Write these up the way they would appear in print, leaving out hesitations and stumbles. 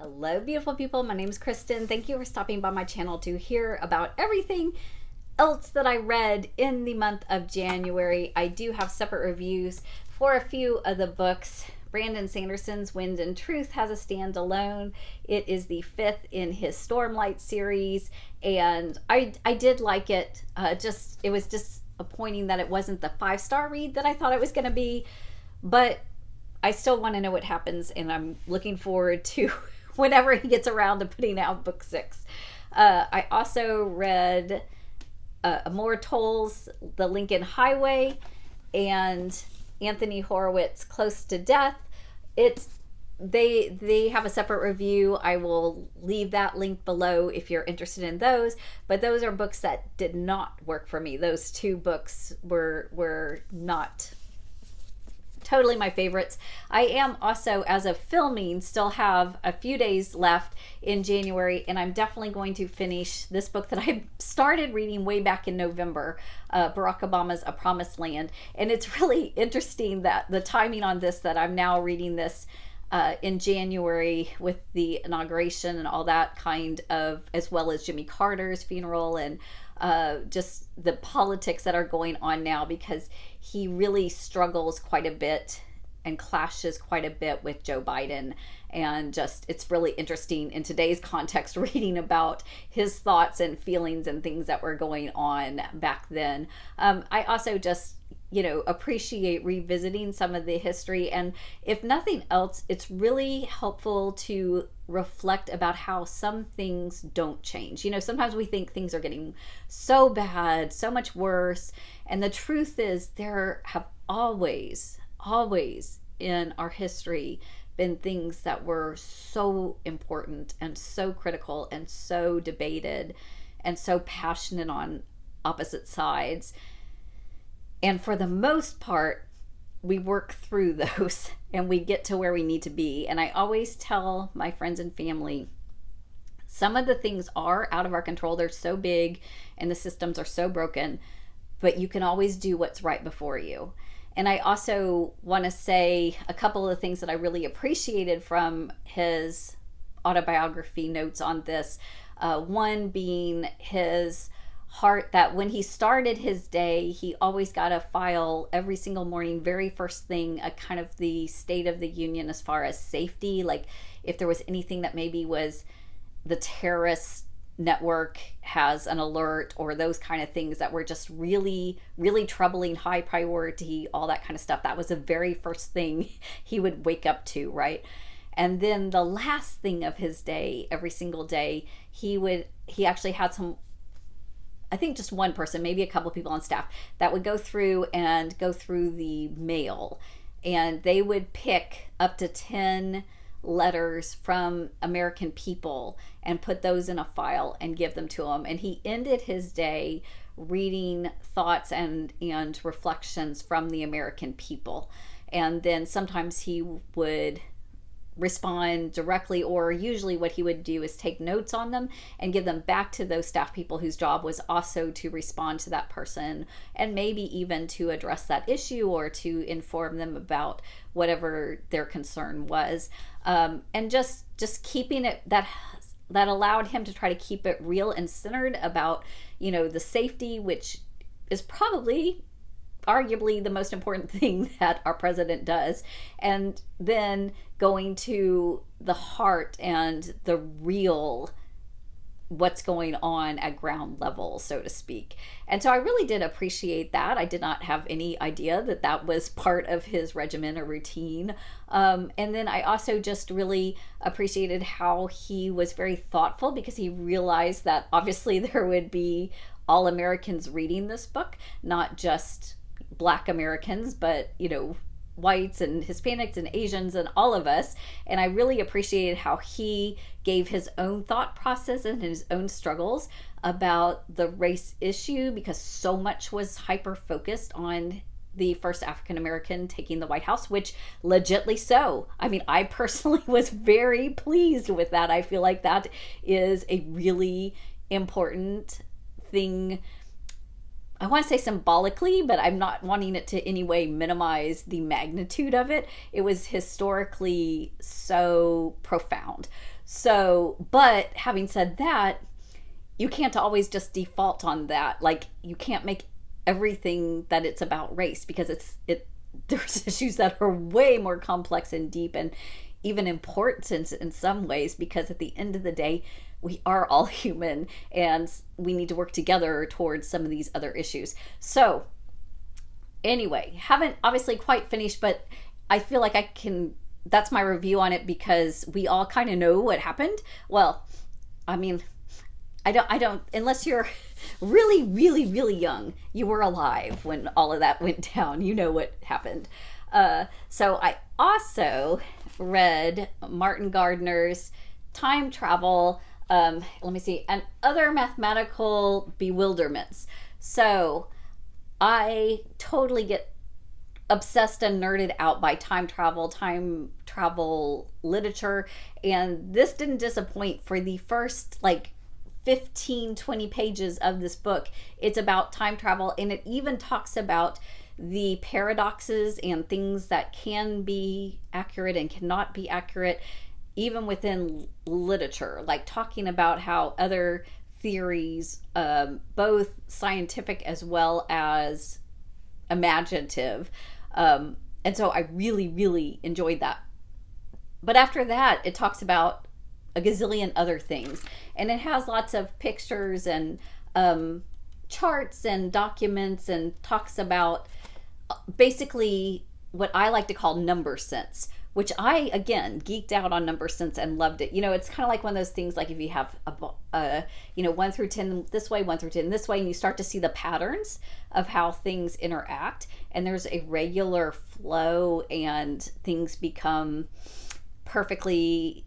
Hello, beautiful people. My name is Kristen. Thank you for stopping by my channel to hear about everything else that I read in the month of January. I do have separate reviews for a few of the books. Brandon Sanderson's Wind and Truth has a standalone. It is the fifth in his Stormlight series, and I did like it. It was disappointing that it wasn't the 5-star read that I thought it was going to be, but I still want to know what happens, and I'm looking forward to whenever he gets around to putting out book 6. I also read Amor Towles, The Lincoln Highway, and Anthony Horowitz, Close to Death. They have a separate review. I will leave that link below if you're interested in those. But those are books that did not work for me. Those two books were not totally my favorites. I am also, as of filming, still have a few days left in January, and I'm definitely going to finish this book that I started reading way back in November, Barack Obama's A Promised Land. And it's really interesting that the timing on this, that I'm now reading this in January with the inauguration and all that kind of, as well as Jimmy Carter's funeral and just the politics that are going on now, because he really struggles quite a bit and clashes quite a bit with Joe Biden. And just, it's really interesting in today's context reading about his thoughts and feelings and things that were going on back then. I also just, appreciate revisiting some of the history. And if nothing else, it's really helpful to reflect about how some things don't change. Sometimes we think things are getting so bad, so much worse. And the truth is, there have always in our history been things that were so important and so critical and so debated and so passionate on opposite sides. And for the most part, we work through those and we get to where we need to be. And I always tell my friends and family, some of the things are out of our control. They're so big and the systems are so broken, but you can always do what's right before you. And I also want to say a couple of things that I really appreciated from his autobiography notes on this. One being his heart, that when he started his day, he always got a file every single morning, very first thing, a kind of the State of the Union as far as safety, like if there was anything that maybe was the terrorist network has an alert, or those kind of things that were just really, really troubling, high priority, all that kind of stuff. That was the very first thing he would wake up to, right? And then the last thing of his day, every single day, he actually had some, I think just one person, maybe a couple people on staff, that would go through the mail, and they would pick up to 10 letters from American people and put those in a file and give them to him. And he ended his day reading thoughts and reflections from the American people. And then sometimes he would respond directly, or usually what he would do is take notes on them and give them back to those staff people whose job was also to respond to that person, and maybe even to address that issue or to inform them about whatever their concern was. And just keeping it, that allowed him to try to keep it real and centered about, the safety, which is probably arguably the most important thing that our president does, and then going to the heart and the real, what's going on at ground level, so to speak. And so I really did appreciate that. I did not have any idea that that was part of his regimen or routine. And then I also just really appreciated how he was very thoughtful, because he realized that obviously there would be all Americans reading this book, not just Black Americans, but whites and Hispanics and Asians and all of us. And I really appreciated how he gave his own thought process and his own struggles about the race issue, because so much was hyper focused on the first African American taking the White House, which legitly so. I mean, I personally was very pleased with that. I feel like that is a really important thing I want to say symbolically, but I'm not wanting it to in any way minimize the magnitude of it. It was historically so profound. So, but having said that, you can't always just default on that. Like, you can't make everything that it's about race, because there's issues that are way more complex and deep and even important in some ways, because at the end of the day, we are all human and we need to work together towards some of these other issues. So anyway, haven't obviously quite finished, but I feel like that's my review on it, because we all kind of know what happened. Well, I mean, I don't, unless you're really, really, really young, you were alive when all of that went down. You know what happened. So I also read Martin Gardner's Time Travel, let me see, and Other Mathematical Bewilderments. So I totally get obsessed and nerded out by time travel literature, and this didn't disappoint. For the first 15-20 pages of this book, it's about time travel, and it even talks about the paradoxes and things that can be accurate and cannot be accurate, even within literature, like talking about how other theories, both scientific as well as imaginative, and so I really, really enjoyed that. But after that, it talks about a gazillion other things, and it has lots of pictures and charts and documents, and talks about basically what I like to call number sense, which I, again, geeked out on number sense and loved it. It's kind of like one of those things, like if you have 1 through 10 this way, 1 through 10 this way, and you start to see the patterns of how things interact, and there's a regular flow, and things become perfectly,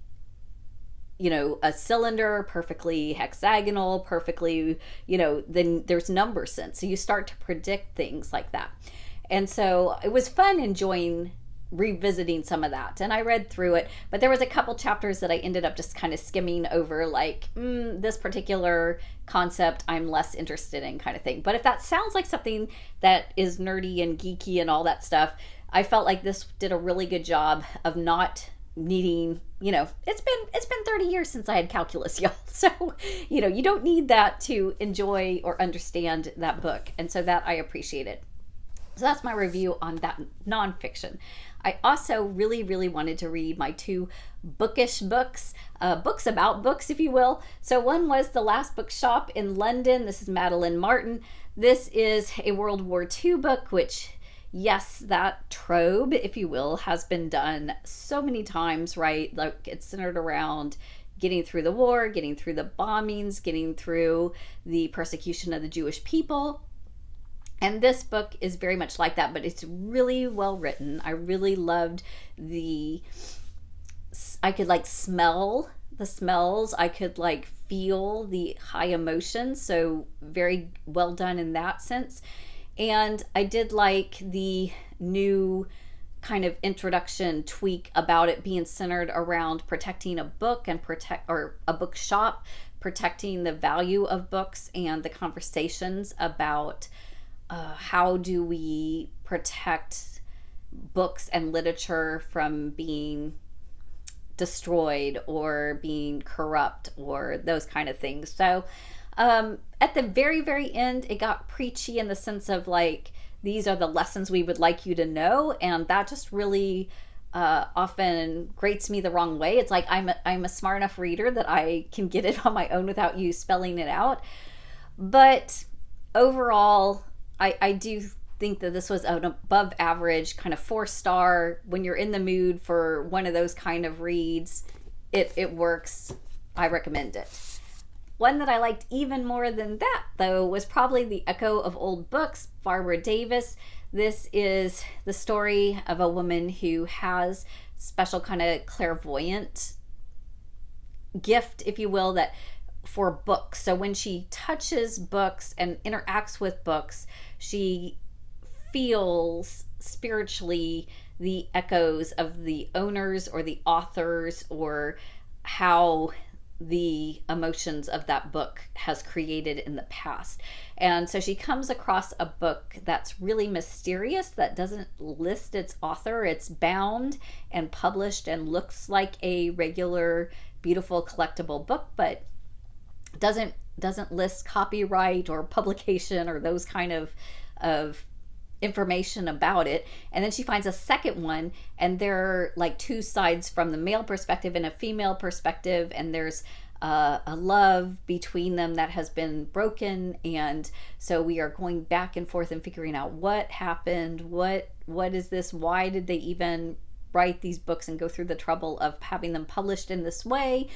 a cylinder, perfectly hexagonal, perfectly, then there's number sense. So you start to predict things like that. And so it was fun enjoying revisiting some of that. And I read through it, but there was a couple chapters that I ended up just kind of skimming over, like, this particular concept I'm less interested in, kind of thing. But if that sounds like something that is nerdy and geeky and all that stuff, I felt like this did a really good job of not needing, it's been 30 years since I had calculus, y'all. So, you don't need that to enjoy or understand that book. And so that I appreciated. So that's my review on that nonfiction. I also really, really wanted to read my 2 bookish books, books about books, if you will. So one was The Last Bookshop in London. This is Madeline Martin. This is a World War II book, which, yes, that trope, if you will, has been done so many times, right? Like, it's centered around getting through the war, getting through the bombings, getting through the persecution of the Jewish people. And this book is very much like that, but it's really well written. I really loved I could smell the smells. I could feel the high emotions. So very well done in that sense. And I did like the new kind of introduction tweak about it being centered around protecting a book and a bookshop, protecting the value of books, and the conversations about how do we protect books and literature from being destroyed or being corrupt or those kind of things. So at the very, very end, it got preachy in the sense of these are the lessons we would like you to know, and that just really often grates me the wrong way. It's like I'm a smart enough reader that I can get it on my own without you spelling it out. But overall, I do think that this was an above average kind of 4-star. When you're in the mood for one of those kind of reads, it works. I recommend it. One that I liked even more than that, though, was probably The Echo of Old Books, Barbara Davis. This is the story of a woman who has special kind of clairvoyant gift, if you will, that for books. So when she touches books and interacts with books, she feels spiritually the echoes of the owners or the authors, or how the emotions of that book has created in the past. And so she comes across a book that's really mysterious, that doesn't list its author. It's bound and published and looks like a regular beautiful collectible book, but doesn't list copyright or publication or those kind of information about it. And then she finds a second one, and they're like two sides from the male perspective and a female perspective, and there's a love between them that has been broken. And so we are going back and forth and figuring out what happened, what is this, why did they even write these books and go through the trouble of having them published in this way.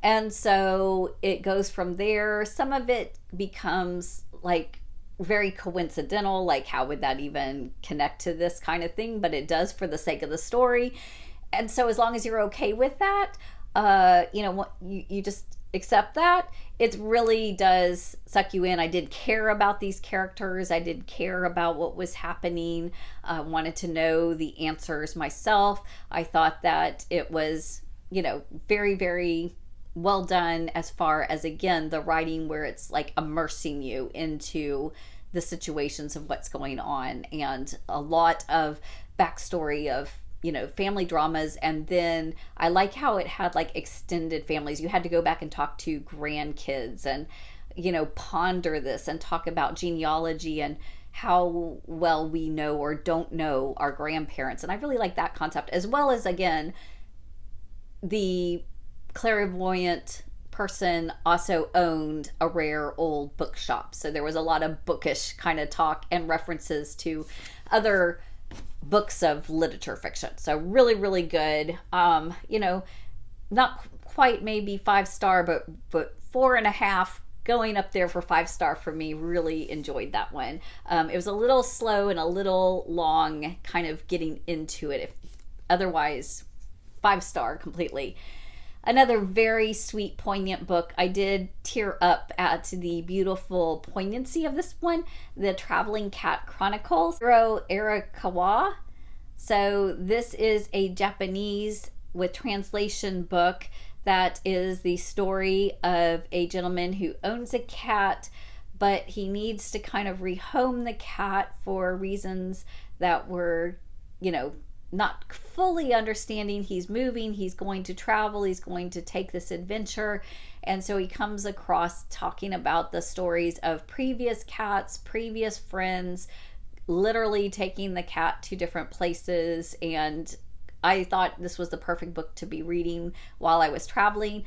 And so it goes from there. Some of it becomes like very coincidental, like how would that even connect to this kind of thing, but it does for the sake of the story. And so as long as you're okay with that, you just accept that. It really does suck you in. I did care about these characters. I did care about what was happening. I wanted to know the answers myself. I thought that it was, very, very well done as far as, again, the writing where it's like immersing you into the situations of what's going on, and a lot of backstory of family dramas. And then I like how it had like extended families. You had to go back and talk to grandkids and ponder this and talk about genealogy and how well we know or don't know our grandparents. And I really like that concept, as well as, again, the clairvoyant person also owned a rare old bookshop. So there was a lot of bookish kind of talk and references to other books of literature fiction. So really, really good. Not quite maybe 5-star, but 4.5, going up there for 5-star for me. Really enjoyed that one. It was a little slow and a little long kind of getting into it. Otherwise, 5-star completely. Another very sweet, poignant book. I did tear up at the beautiful poignancy of this one, The Traveling Cat Chronicles, Hiro Arakawa. So this is a Japanese with translation book that is the story of a gentleman who owns a cat, but he needs to kind of rehome the cat for reasons that were, not fully understanding. He's moving, he's going to travel, he's going to take this adventure. And so he comes across talking about the stories of previous cats, previous friends, literally taking the cat to different places. And I thought this was the perfect book to be reading while I was traveling.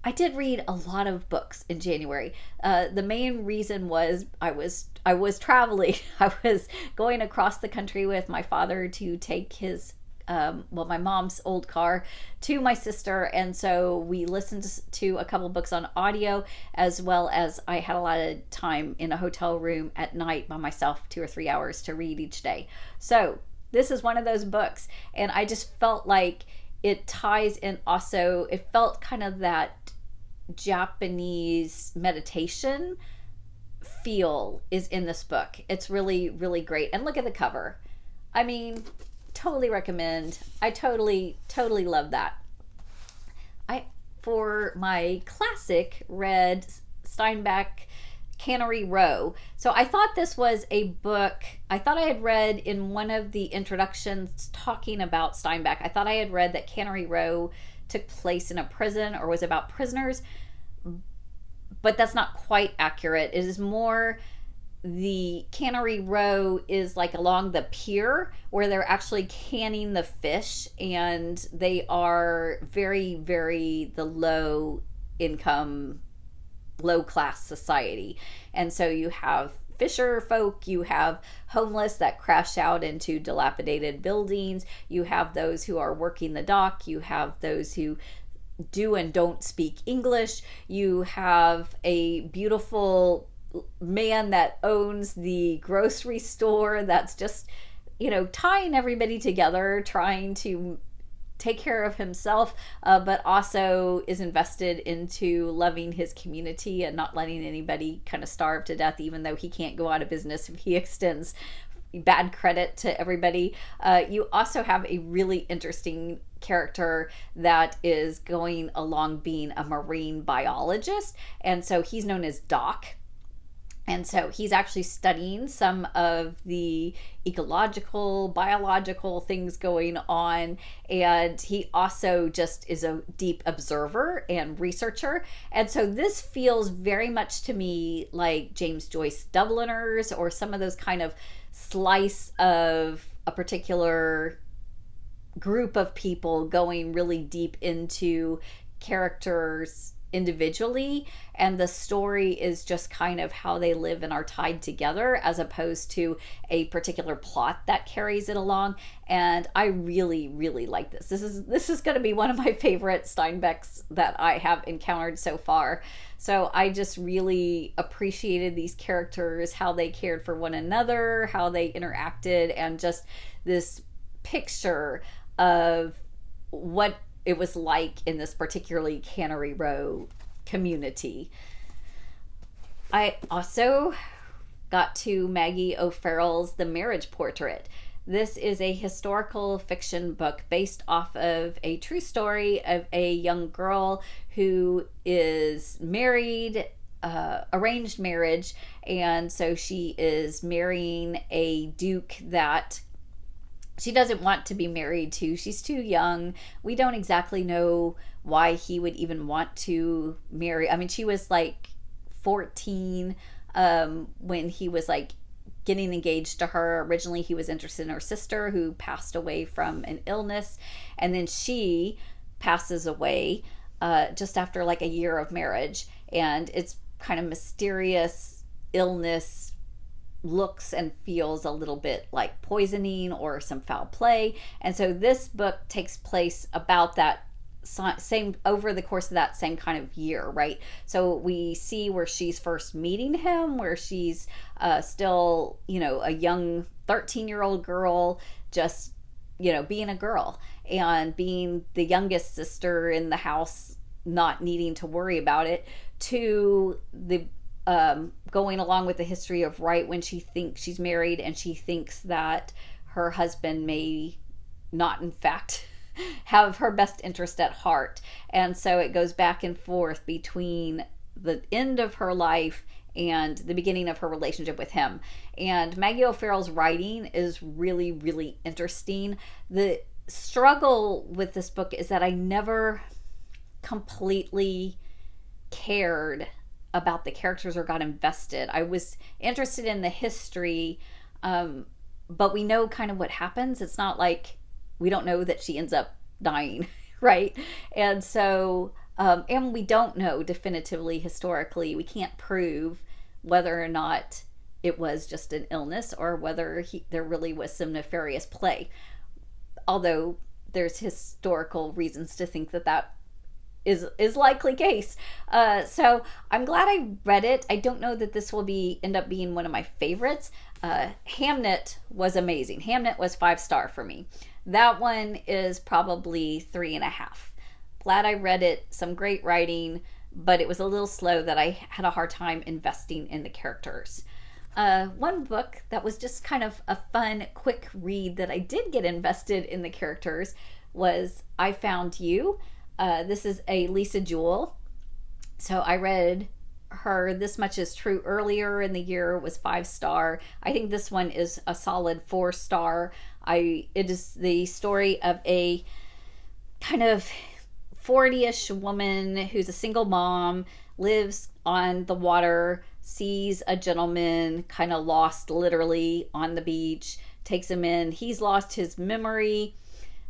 I did read a lot of books in January. The main reason was I was traveling. I was going across the country with my father to take his, my mom's old car to my sister. And so we listened to a couple books on audio, as well as I had a lot of time in a hotel room at night by myself, 2 or 3 hours to read each day. So this is one of those books. And I just felt like it ties in also, it felt kind of that Japanese meditation feel is in this book. It's really, really great. And look at the cover. I mean, totally recommend. I totally love that. For my classic, read Steinbeck Cannery Row. So I thought this was a book I thought I had read in one of the introductions talking about Steinbeck. I thought I had read that Cannery Row took place in a prison or was about prisoners, but that's not quite accurate. It is more, the Cannery Row is like along the pier where they're actually canning the fish, and they are very, very the low income, low class society. And so you have fisher folk, you have homeless that crash out into dilapidated buildings, you have those who are working the dock, you have those who do and don't speak English, you have a beautiful man that owns the grocery store that's just, tying everybody together, trying to take care of himself, but also is invested into loving his community and not letting anybody kind of starve to death, even though he can't go out of business if he extends bad credit to everybody. You also have a really interesting character that is going along being a marine biologist. And so he's known as Doc. And so he's actually studying some of the ecological, biological things going on. And he also just is a deep observer and researcher. And so this feels very much to me like James Joyce Dubliners, or some of those kind of slice of a particular group of people going really deep into characters individually, and the story is just kind of how they live and are tied together, as opposed to a particular plot that carries it along. And I really, really like this. This is going to be one of my favorite Steinbecks that I have encountered so far. So I just really appreciated these characters, how they cared for one another, how they interacted, and just this picture of what it was like in this particularly Cannery Row community. I also got to Maggie O'Farrell's The Marriage Portrait. This is a historical fiction book based off of a true story of a young girl who is married, arranged marriage, and so she is marrying a duke that she doesn't want to be married to. She's too young. We don't exactly know why he would even want to marry. I mean, she was like 14 when he was like getting engaged to her. Originally, he was interested in her sister, who passed away from an illness. And then she passes away just after like a year of marriage. And it's kind of mysterious illness, looks and feels a little bit like poisoning or some foul play. And so this book takes place about that same, over the course of that same kind of year, right? So we see where she's first meeting him, where she's still, a young 13-year-old girl, just, being a girl and being the youngest sister in the house, not needing to worry about it, to the going along with the history of right when she thinks she's married and she thinks that her husband may not in fact have her best interest at heart. And so it goes back and forth between the end of her life and the beginning of her relationship with him. And Maggie O'Farrell's writing is really, really interesting. The struggle with this book is that I never completely cared about the characters or got invested. I was interested in the history, but we know kind of what happens. It's not like we don't know that she ends up dying, right? And so, and we don't know definitively historically. We can't prove whether or not it was just an illness or whether there really was some nefarious play. Although there's historical reasons to think that is likely case. So I'm glad I read it. I don't know that this will end up being one of my favorites. Hamnet was amazing. Hamnet was 5-star for me. That one is probably 3.5. Glad I read it. Some great writing, but it was a little slow that I had a hard time investing in the characters. One book that was just kind of a fun, quick read that I did get invested in the characters was I Found You. This is a Lisa Jewell. So I read her This Much Is True earlier in the year, was 5-star. I think this one is a solid 4-star. It is the story of a kind of 40-ish woman who's a single mom, lives on the water, sees a gentleman kind of lost literally on the beach, takes him in. He's lost his memory,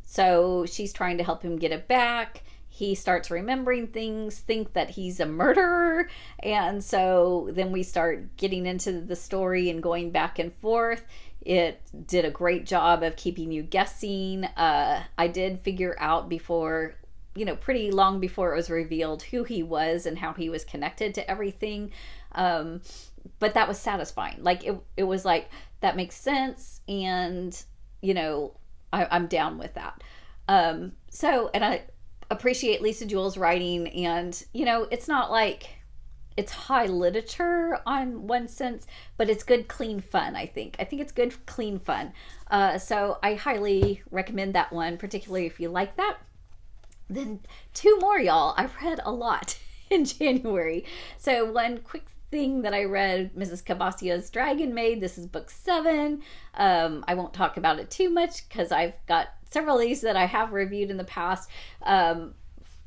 so she's trying to help him get it back. He starts remembering things, think that he's a murderer, and so then we start getting into the story and going back and forth. It did a great job of keeping you guessing. I did figure out before, pretty long before it was revealed who he was and how he was connected to everything. But that was satisfying. Like it was like, that makes sense, and I'm down with that. And I appreciate Lisa Jewell's writing, and it's not like it's high literature on one sense, but it's good, clean fun. I think it's good, clean fun. So I highly recommend that one, particularly if you like that. Then two more, y'all. I read a lot in January. So one quick thing that I read, Mrs. Cavassia's Dragon Maid. This is book 7. I won't talk about it too much because I've got several of these that I have reviewed in the past.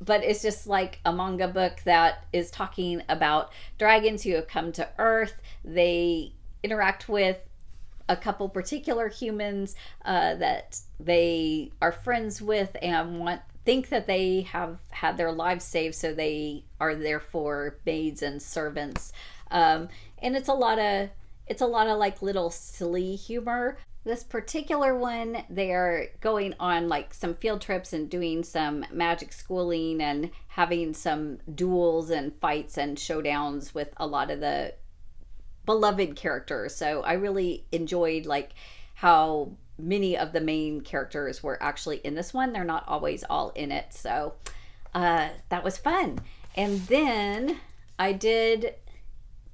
But it's just like a manga book that is talking about dragons who have come to Earth. They interact with a couple particular humans that they are friends with and think that they have had their lives saved, so they are therefore maids and servants. And it's a lot of like little silly humor. This particular one, they're going on like some field trips and doing some magic schooling and having some duels and fights and showdowns with a lot of the beloved characters. So I really enjoyed like how many of the main characters were actually in this one. They're not always all in it. So that was fun. And then I did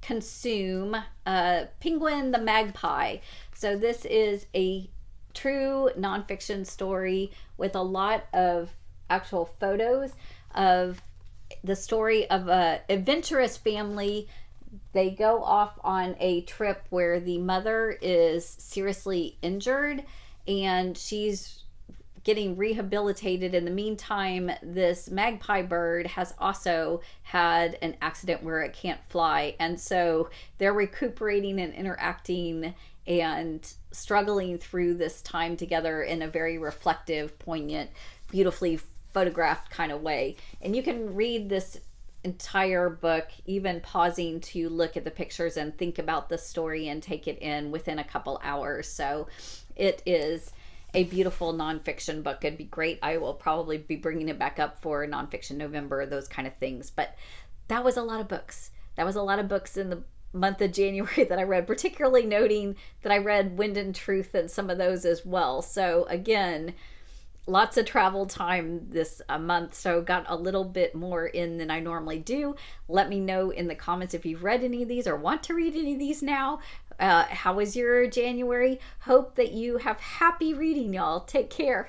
consume Penguin the Magpie. So this is a true nonfiction story with a lot of actual photos of the story of a adventurous family. They go off on a trip where the mother is seriously injured and she's getting rehabilitated. In the meantime, this magpie bird has also had an accident where it can't fly, and so they're recuperating and interacting and struggling through this time together in a very reflective, poignant, beautifully photographed kind of way. And you can read this entire book even pausing to look at the pictures and think about the story and take it in within a couple hours. So it is a beautiful nonfiction book. It'd be great. I will probably be bringing it back up for Nonfiction November, those kind of things. But that was a lot of books. That was a lot of books in the month of January that I read, particularly noting that I read Wind and Truth and some of those as well. So again, lots of travel time this month, so got a little bit more in than I normally do. Let me know in the comments if you've read any of these or want to read any of these now. How was your January? Hope that you have happy reading, y'all. Take care.